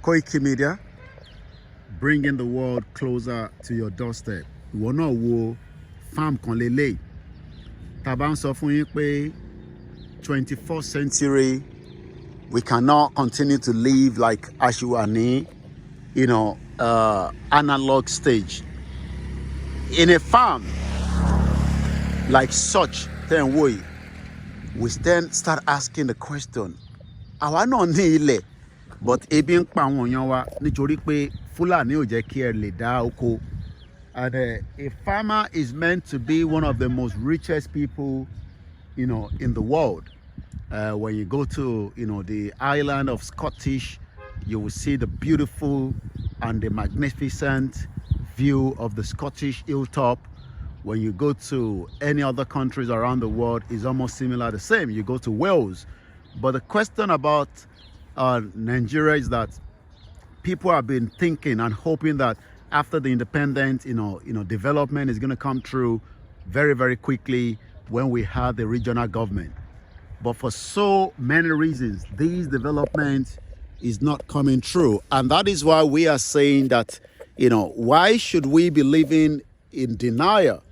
Koiki Media, bringing the world closer to your doorstep. Ìwọ náà wo farm kan lélẹ̀. Tá bá ń sọ fún yín pé 21st century, we cannot continue to live like Ashiwani, analog stage. In a farm like such, then we then start asking the question, àwa náà ní ilẹ̀, but ebi ń pa àwọn èèyàn wa nítorí pé Fúlàní ò jẹ́ kí ẹ lè dá oko. And a farmer is meant to be one of the most richest people, in the world. When you go to, the island of Scottish, you will see the beautiful and the magnificent view of the Scottish hilltop. When you go to any other countries around the world, it's almost similar, the same. You go to Wales. But the question about Nigeria is that people have been thinking and hoping that after the independence, development is going to come through very, very quickly when we have the regional government. But for so many reasons, these developments is not coming through. And that is why we are saying that, why should we be living in denial?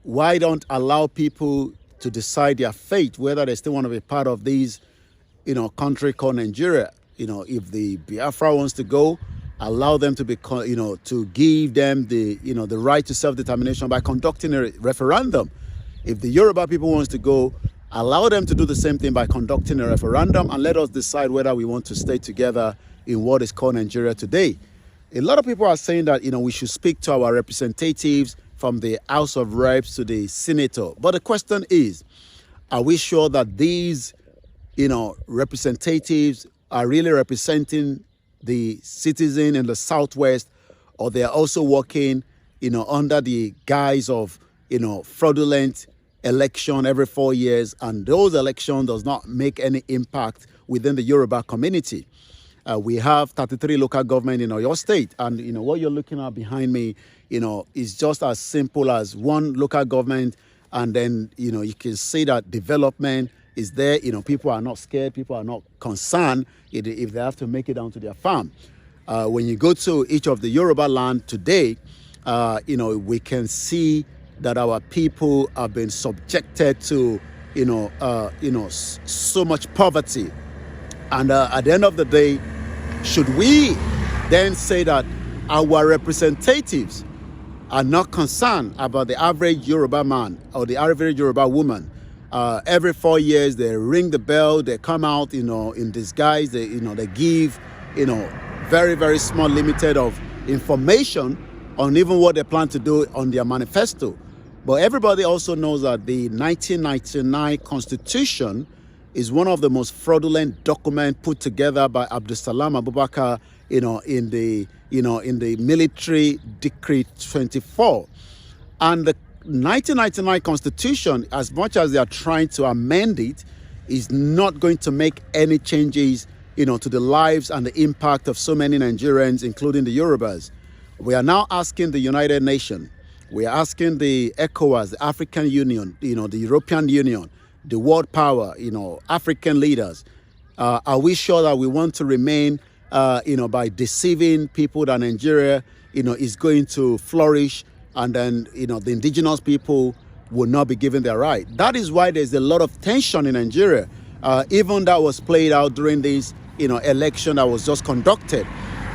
Why don't allow people to decide their fate, whether they still want to be part of these, country called Nigeria? If the Biafra wants to go, allow them to be, to give them the right to self-determination by conducting a referendum. If the Yoruba people wants to go, allow them to do the same thing by conducting a referendum, and let us decide whether we want to stay together in what is called Nigeria today. A lot of people are saying that, we should speak to our representatives from the House of Reps to the Senator. But the question is, are we sure that these, representatives are really representing the citizen in the Southwest, or they are also working, under the guise of, fraudulent election every 4 years, and those elections does not make any impact within the Yoruba community? We have 33 local government in Oyo State, and what you're looking at behind me, is just as simple as one local government, and then you can see that development is there. People are not scared, people are not concerned if they have to make it down to their farm. When you go to each of the Yoruba land today, we can see that our people have been subjected to so much poverty. And at the end of the day, should we then say that our representatives are not concerned about the average Yoruba man or the average Yoruba woman? Every 4 years, they ring the bell, they come out, in disguise, they give, very, very small, limited of information on even what they plan to do on their manifesto. But everybody also knows that the 1999 Constitution is one of the most fraudulent documents put together by Abdulsalam Abubakar, in the military decree 24. And the 1999 Constitution, as much as they are trying to amend it, is not going to make any changes, to the lives and the impact of so many Nigerians, including the Yorubas. We are now asking the United Nations, we are asking the ECOWAS, the African Union, the European Union, the world power, African leaders. Are we sure that we want to remain, by deceiving people that Nigeria, is going to flourish, and then, the indigenous people will not be given their right? That is why there's a lot of tension in Nigeria. Even that was played out during this, election that was just conducted.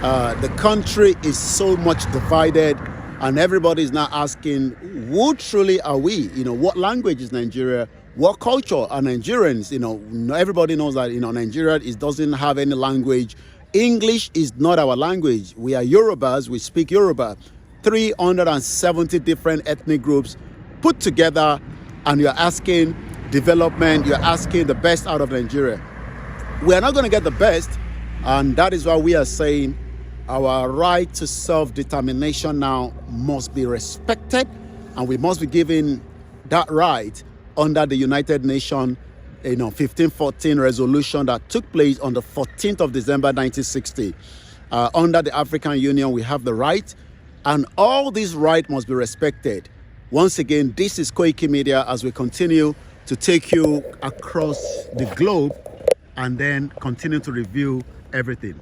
The country is so much divided, and everybody is now asking, who truly are we? What language is Nigeria? What culture are Nigerians? Everybody knows that, Nigeria doesn't have any language. English is not our language. We are Yorubas, we speak Yoruba. 370 different ethnic groups put together, and you're asking development, you're asking the best out of Nigeria. We are not going to get the best, and that is why we are saying our right to self-determination now must be respected, and we must be given that right under the United Nations 1514 resolution that took place on the 14th of December 1960. Under the African Union, we have the right, and all these rights must be respected. Once again, this is Koiki Media as we continue to take you across the globe and then continue to review everything.